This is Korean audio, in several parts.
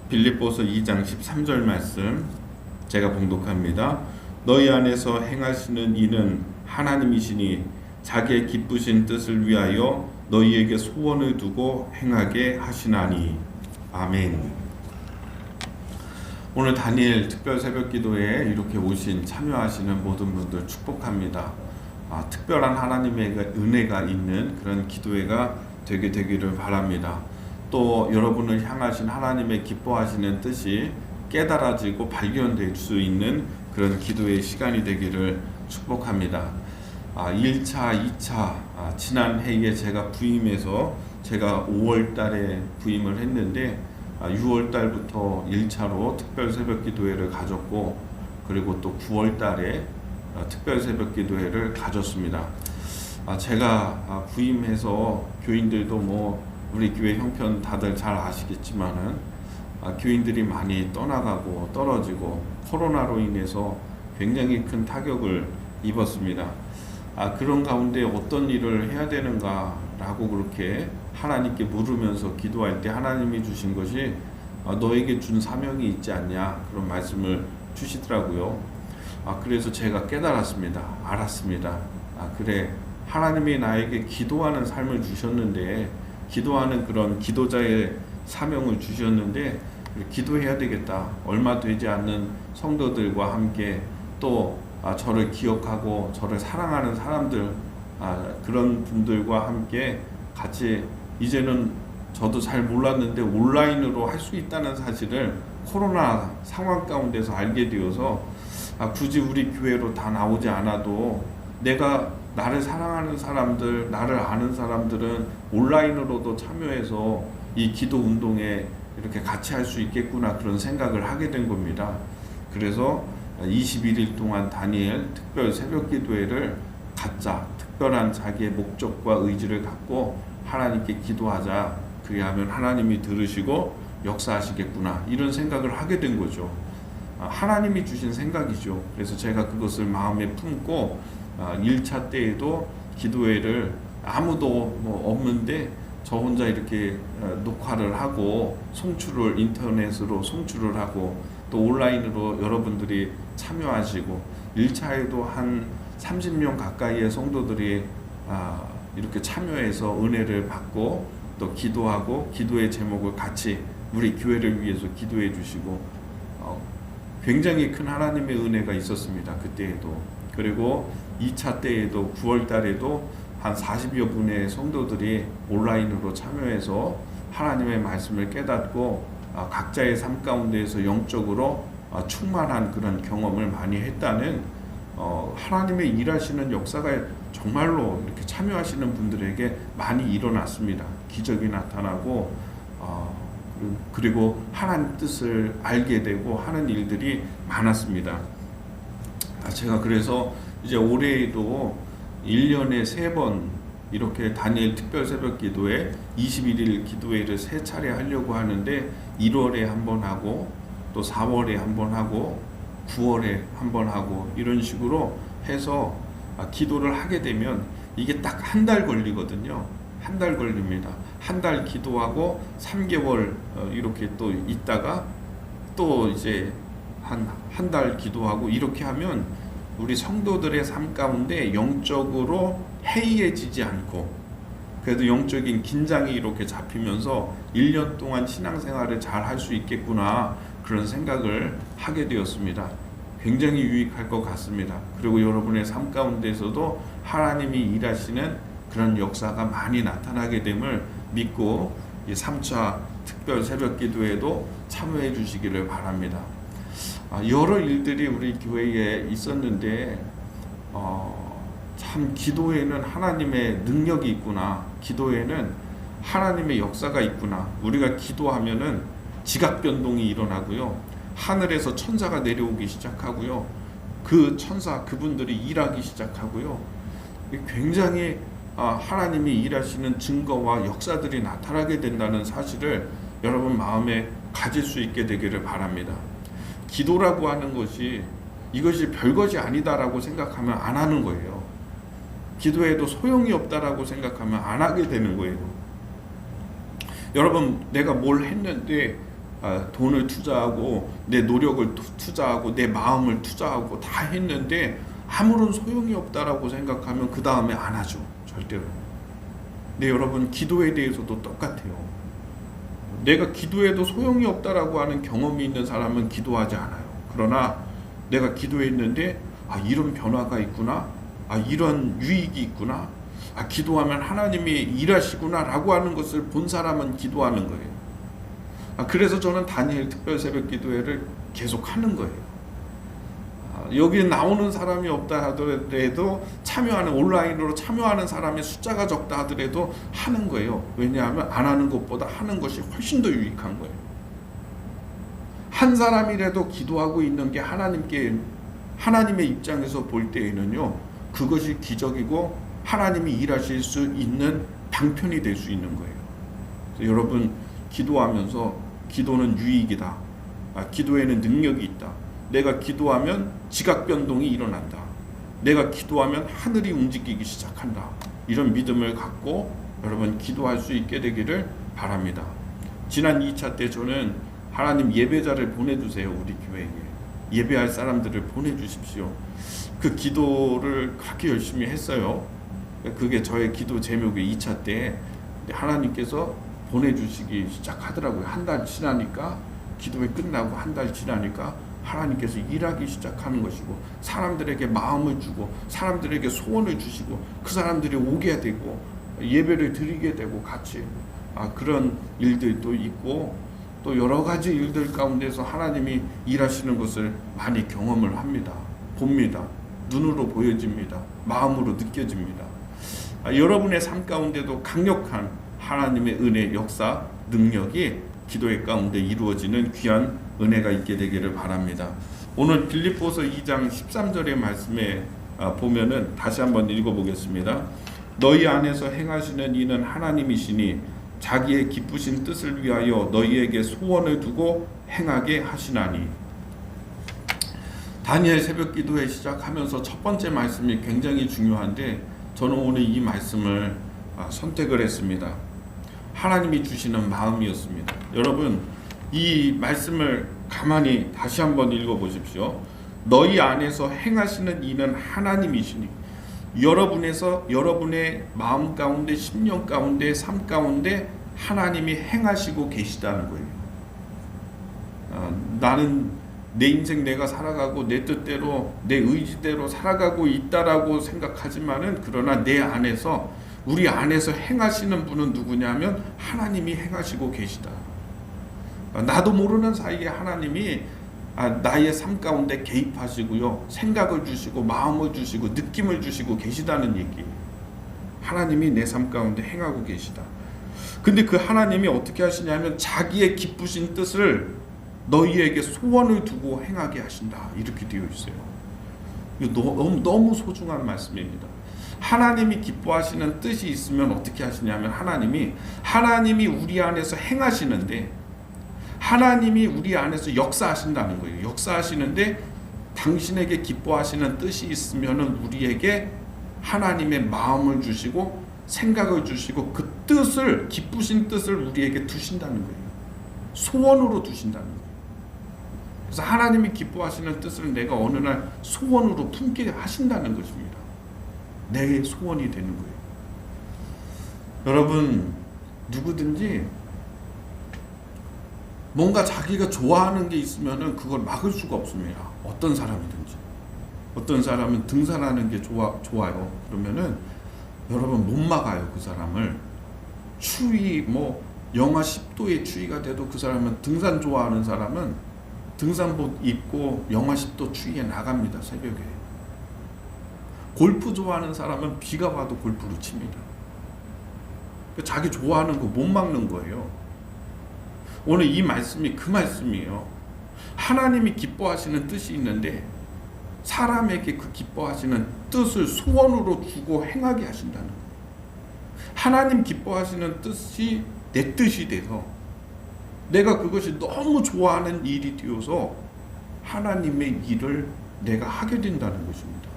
빌립보서 2장 13절 말씀 제가 봉독합니다. 너희 안에서 행하시는 이는 하나님이시니 자기의 기쁘신 뜻을 위하여 너희에게 소원을 두고 행하게 하시나니. 아멘. 오늘 다니엘 특별 새벽 기도에 이렇게 오신 참여하시는 모든 분들 축복합니다. 특별한 하나님의 은혜가 있는 그런 기도회가 되게 되기를 바랍니다. 또 여러분을 향하신 하나님의 기뻐하시는 뜻이 깨달아지고 발견될 수 있는 그런 기도의 시간이 되기를 축복합니다. 1차, 2차 지난 해에 제가 부임해서 제가 5월 달에 부임을 했는데 6월 달부터 1차로 특별 새벽 기도회를 가졌고, 그리고 또 9월 달에 특별 새벽 기도회를 가졌습니다. 제가 부임해서 교인들도 우리 교회 형편 다들 잘 아시겠지만은 교인들이 많이 떠나가고 떨어지고 코로나로 인해서 굉장히 큰 타격을 입었습니다. 그런 가운데 어떤 일을 해야 되는가라고 그렇게 하나님께 물으면서 기도할 때 하나님이 주신 것이 너에게 준 사명이 있지 않냐, 그런 말씀을 주시더라고요. 그래서 제가 깨달았습니다. 알았습니다. 그래, 하나님이 나에게 기도하는 삶을 주셨는데, 기도하는 그런 기도자의 사명을 주셨는데 기도해야 되겠다. 얼마 되지 않는 성도들과 함께 또 저를 기억하고 저를 사랑하는 사람들, 그런 분들과 함께 같이, 이제는 저도 잘 몰랐는데 온라인으로 할 수 있다는 사실을 코로나 상황 가운데서 알게 되어서 굳이 우리 교회로 다 나오지 않아도 내가 나를 사랑하는 사람들, 나를 아는 사람들은 온라인으로도 참여해서 이 기도 운동에 이렇게 같이 할 수 있겠구나, 그런 생각을 하게 된 겁니다. 그래서 21일 동안 다니엘 특별 새벽 기도회를 갖자, 특별한 자기의 목적과 의지를 갖고 하나님께 기도하자, 그리하면 하나님이 들으시고 역사하시겠구나, 이런 생각을 하게 된 거죠. 하나님이 주신 생각이죠. 그래서 제가 그것을 마음에 품고 1차 때에도 기도회를 아무도 없는데 저 혼자 이렇게 녹화를 하고 송출을 인터넷으로 송출을 하고 또 온라인으로 여러분들이 참여하시고, 1차에도 한 30명 가까이의 성도들이 이렇게 참여해서 은혜를 받고 또 기도하고 기도의 제목을 같이 우리 교회를 위해서 기도해 주시고, 굉장히 큰 하나님의 은혜가 있었습니다. 그때에도. 그리고 2차 때에도 9월 달에도 한 40여 분의 성도들이 온라인으로 참여해서 하나님의 말씀을 깨닫고 각자의 삶 가운데에서 영적으로 충만한 그런 경험을 많이 했다는, 하나님의 일하시는 역사가 정말로 이렇게 참여하시는 분들에게 많이 일어났습니다. 기적이 나타나고 그리고 하나님 뜻을 알게 되고 하는 일들이 많았습니다. 제가 그래서 이제 올해에도 1년에 3번 이렇게 다니엘 특별 새벽 기도회 21일 기도회를 3차례 하려고 하는데, 1월에 한 번 하고 또 4월에 한 번 하고 9월에 한 번 하고, 이런 식으로 해서 기도를 하게 되면 이게 딱 한 달 걸리거든요. 한 달 걸립니다. 한 달 기도하고 3개월 이렇게 또 있다가 또 이제 한 달 기도하고, 이렇게 하면 우리 성도들의 삶 가운데 영적으로 해이해지지 않고 그래도 영적인 긴장이 이렇게 잡히면서 1년 동안 신앙생활을 잘 할 수 있겠구나, 그런 생각을 하게 되었습니다. 굉장히 유익할 것 같습니다. 그리고 여러분의 삶 가운데서도 하나님이 일하시는 그런 역사가 많이 나타나게 됨을 믿고 이 3차 특별 새벽 기도에도 참여해 주시기를 바랍니다. 여러 일들이 우리 교회에 있었는데 참 기도에는 하나님의 능력이 있구나, 기도에는 하나님의 역사가 있구나. 우리가 기도하면은 지각 변동이 일어나고요, 하늘에서 천사가 내려오기 시작하고요, 그 천사 그분들이 일하기 시작하고요, 굉장히 하나님이 일하시는 증거와 역사들이 나타나게 된다는 사실을 여러분 마음에 가질 수 있게 되기를 바랍니다. 기도라고 하는 것이 이것이 별것이 아니다라고 생각하면 안 하는 거예요. 기도해도 소용이 없다라고 생각하면 안 하게 되는 거예요. 여러분, 내가 뭘 했는데 돈을 투자하고 내 노력을 투자하고 내 마음을 투자하고 다 했는데 아무런 소용이 없다라고 생각하면 그 다음에 안 하죠. 절대로. 네, 여러분, 기도에 대해서도 똑같아요. 내가 기도해도 소용이 없다라고 하는 경험이 있는 사람은 기도하지 않아요. 그러나 내가 기도했는데 이런 변화가 있구나, 이런 유익이 있구나, 기도하면 하나님이 일하시구나 라고 하는 것을 본 사람은 기도하는 거예요. 그래서 저는 다니엘 특별 새벽 기도회를 계속 하는 거예요. 여기 나오는 사람이 없다 하더라도 참여하는, 온라인으로 참여하는 사람의 숫자가 적다 하더라도 하는 거예요. 왜냐하면 안 하는 것보다 하는 것이 훨씬 더 유익한 거예요. 한 사람이라도 기도하고 있는 게 하나님의 입장에서 볼 때에는요, 그것이 기적이고 하나님이 일하실 수 있는 방편이 될 수 있는 거예요. 그래서 여러분, 기도하면서 기도는 유익이다. 기도에는 능력이 있다. 내가 기도하면 지각 변동이 일어난다. 내가 기도하면 하늘이 움직이기 시작한다. 이런 믿음을 갖고 여러분 기도할 수 있게 되기를 바랍니다. 지난 2차 때 저는 하나님 예배자를 보내주세요. 우리 교회에 예배할 사람들을 보내주십시오. 그 기도를 그렇게 열심히 했어요. 그게 저의 기도 제목이 2차 때 하나님께서 보내주시기 시작하더라고요. 한 달 지나니까, 기도회 끝나고 한 달 지나니까 하나님께서 일하기 시작하는 것이고, 사람들에게 마음을 주고 사람들에게 소원을 주시고 그 사람들이 오게 되고 예배를 드리게 되고 같이 그런 일들도 있고, 또 여러 가지 일들 가운데서 하나님이 일하시는 것을 많이 경험을 합니다. 봅니다. 눈으로 보여집니다. 마음으로 느껴집니다. 여러분의 삶 가운데도 강력한 하나님의 은혜, 역사, 능력이 기도의 가운데 이루어지는 귀한 은혜가 있게 되기를 바랍니다. 오늘 빌립보서 2장 13절의 말씀에 보면은 다시 한번 읽어보겠습니다. 너희 안에서 행하시는 이는 하나님이시니 자기의 기쁘신 뜻을 위하여 너희에게 소원을 두고 행하게 하시나니. 다니엘 새벽 기도회 시작하면서 첫 번째 말씀이 굉장히 중요한데, 저는 오늘 이 말씀을 선택을 했습니다. 하나님이 주시는 마음이었습니다. 여러분, 이 말씀을 가만히 다시 한번 읽어보십시오. 너희 안에서 행하시는 이는 하나님이시니. 여러분의 마음 가운데, 심령 가운데, 삶 가운데 하나님이 행하시고 계시다는 거예요. 나는 내 인생 내가 살아가고 내 뜻대로, 내 의지대로 살아가고 있다라고 생각하지만은, 그러나 내 안에서, 우리 안에서 행하시는 분은 누구냐면 하나님이 행하시고 계시다. 나도 모르는 사이에 하나님이 나의 삶 가운데 개입하시고요, 생각을 주시고 마음을 주시고 느낌을 주시고 계시다는 얘기예요. 하나님이 내 삶 가운데 행하고 계시다. 근데 그 하나님이 어떻게 하시냐면 자기의 기쁘신 뜻을 너희에게 소원을 두고 행하게 하신다. 이렇게 되어 있어요. 이거 너무 소중한 말씀입니다. 하나님이 기뻐하시는 뜻이 있으면 어떻게 하시냐면, 하나님이 우리 안에서 행하시는데, 하나님이 우리 안에서 역사하신다는 거예요. 역사하시는데 당신에게 기뻐하시는 뜻이 있으면은 우리에게 하나님의 마음을 주시고 생각을 주시고 그 뜻을, 기쁘신 뜻을 우리에게 두신다는 거예요. 소원으로 두신다는 거예요. 그래서 하나님이 기뻐하시는 뜻을 내가 어느 날 소원으로 품게 하신다는 것입니다. 내 소원이 되는 거예요. 여러분, 누구든지 뭔가 자기가 좋아하는 게 있으면은 그걸 막을 수가 없습니다. 어떤 사람이든지. 어떤 사람은 등산하는 게 좋아요. 그러면은 여러분 못 막아요. 그 사람을. 추위 영하 10도의 추위가 돼도 그 사람은, 등산 좋아하는 사람은 등산복 입고 영하 10도 추위에 나갑니다. 새벽에. 골프 좋아하는 사람은 비가 와도 골프를 칩니다. 자기 좋아하는 거 못 막는 거예요. 오늘 이 말씀이 그 말씀이에요. 하나님이 기뻐하시는 뜻이 있는데 사람에게 그 기뻐하시는 뜻을 소원으로 주고 행하게 하신다는 거예요. 하나님 기뻐하시는 뜻이 내 뜻이 돼서 내가 그것이 너무 좋아하는 일이 되어서 하나님의 일을 내가 하게 된다는 것입니다.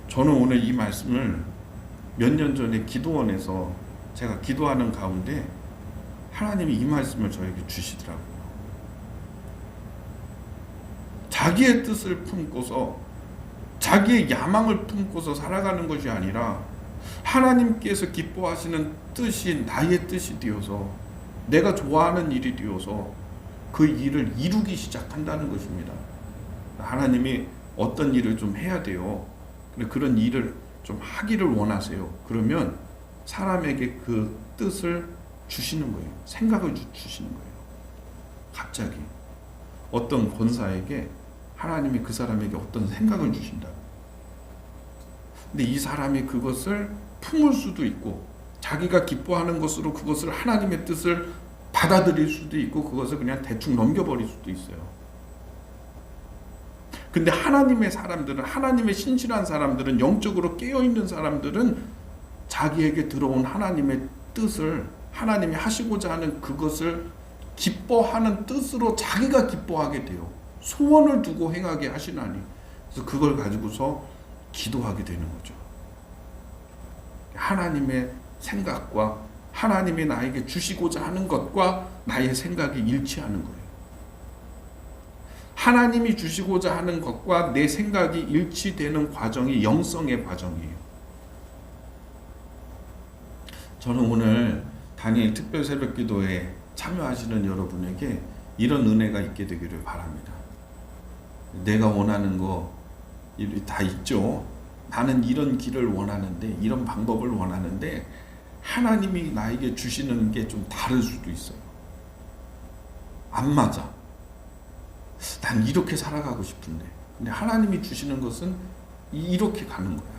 저는 오늘 이 말씀을 몇 년 전에 기도원에서 제가 기도하는 가운데 하나님이 이 말씀을 저에게 주시더라고요. 자기의 뜻을 품고서 자기의 야망을 품고서 살아가는 것이 아니라 하나님께서 기뻐하시는 뜻이 나의 뜻이 되어서 내가 좋아하는 일이 되어서 그 일을 이루기 시작한다는 것입니다. 하나님이 어떤 일을 좀 해야 돼요. 그런 일을 좀 하기를 원하세요. 그러면 사람에게 그 뜻을 주시는 거예요. 생각을 주시는 거예요. 갑자기 어떤 권사에게 하나님이 그 사람에게 어떤 생각을 주신다. 근데 이 사람이 그것을 품을 수도 있고 자기가 기뻐하는 것으로 그것을 하나님의 뜻을 받아들일 수도 있고 그것을 그냥 대충 넘겨버릴 수도 있어요. 근데 하나님의 사람들은, 하나님의 신실한 사람들은, 영적으로 깨어있는 사람들은 자기에게 들어온 하나님의 뜻을, 하나님이 하시고자 하는 그것을 기뻐하는 뜻으로 자기가 기뻐하게 돼요. 소원을 두고 행하게 하시나니. 그래서 그걸 가지고서 기도하게 되는 거죠. 하나님의 생각과 하나님이 나에게 주시고자 하는 것과 나의 생각이 일치하는 거예요. 하나님이 주시고자 하는 것과 내 생각이 일치되는 과정이 영성의 과정이에요. 저는 오늘 다니엘 특별 새벽 기도에 참여하시는 여러분에게 이런 은혜가 있게 되기를 바랍니다. 내가 원하는 거 다 있죠. 나는 이런 길을 원하는데, 이런 방법을 원하는데 하나님이 나에게 주시는 게 좀 다를 수도 있어요. 안 맞아. 난 이렇게 살아가고 싶은데, 근데 하나님이 주시는 것은 이렇게 가는 거야.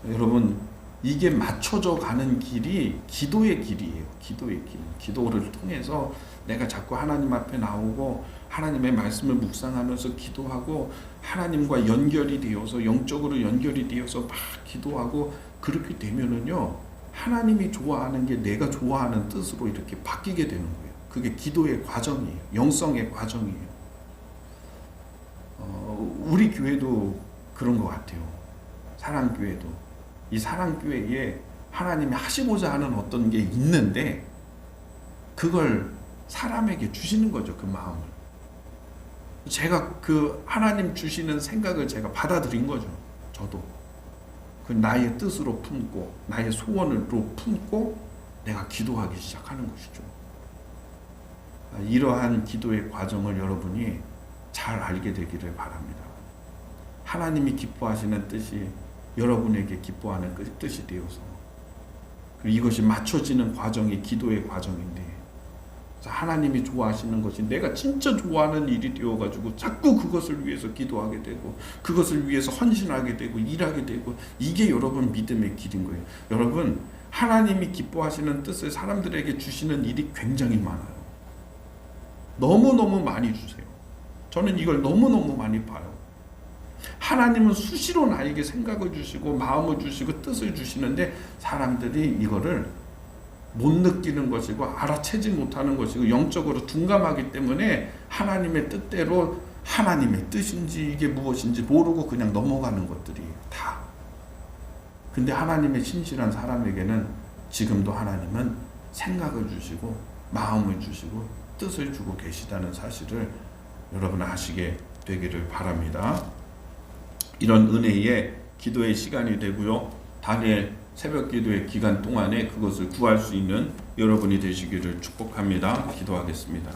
여러분, 이게 맞춰져 가는 길이 기도의 길이에요. 기도의 길. 기도를 통해서 내가 자꾸 하나님 앞에 나오고 하나님의 말씀을 묵상하면서 기도하고 하나님과 연결이 되어서, 영적으로 연결이 되어서 막 기도하고 그렇게 되면은요, 하나님이 좋아하는 게 내가 좋아하는 뜻으로 이렇게 바뀌게 되는 거예요. 그게 기도의 과정이에요. 영성의 과정이에요. 우리 교회도 그런 것 같아요. 사랑교회도. 이 사랑교회에 하나님이 하시고자 하는 어떤 게 있는데 그걸 사람에게 주시는 거죠. 그 마음을. 제가 그 하나님 주시는 생각을 제가 받아들인 거죠. 저도. 그 나의 뜻으로 품고 나의 소원으로 품고 내가 기도하기 시작하는 것이죠. 이러한 기도의 과정을 여러분이 잘 알게 되기를 바랍니다. 하나님이 기뻐하시는 뜻이 여러분에게 기뻐하는 뜻이 되어서, 그리고 이것이 맞춰지는 과정이 기도의 과정인데, 하나님이 좋아하시는 것이 내가 진짜 좋아하는 일이 되어가지고 자꾸 그것을 위해서 기도하게 되고 그것을 위해서 헌신하게 되고 일하게 되고, 이게 여러분 믿음의 길인 거예요. 여러분, 하나님이 기뻐하시는 뜻을 사람들에게 주시는 일이 굉장히 많아요. 너무너무 많이 주세요. 저는 이걸 너무너무 많이 봐요. 하나님은 수시로 나에게 생각을 주시고 마음을 주시고 뜻을 주시는데 사람들이 이거를 못 느끼는 것이고 알아채지 못하는 것이고 영적으로 둔감하기 때문에 하나님의 뜻대로, 하나님의 뜻인지 이게 무엇인지 모르고 그냥 넘어가는 것들이 다. 근데 하나님의 신실한 사람에게는 지금도 하나님은 생각을 주시고 마음을 주시고 뜻을 주고 계시다는 사실을 여러분 아시게 되기를 바랍니다. 이런 은혜의 기도의 시간이 되고요. 다니엘 새벽 기도의 기간 동안에 그것을 구할 수 있는 여러분이 되시기를 축복합니다. 기도하겠습니다.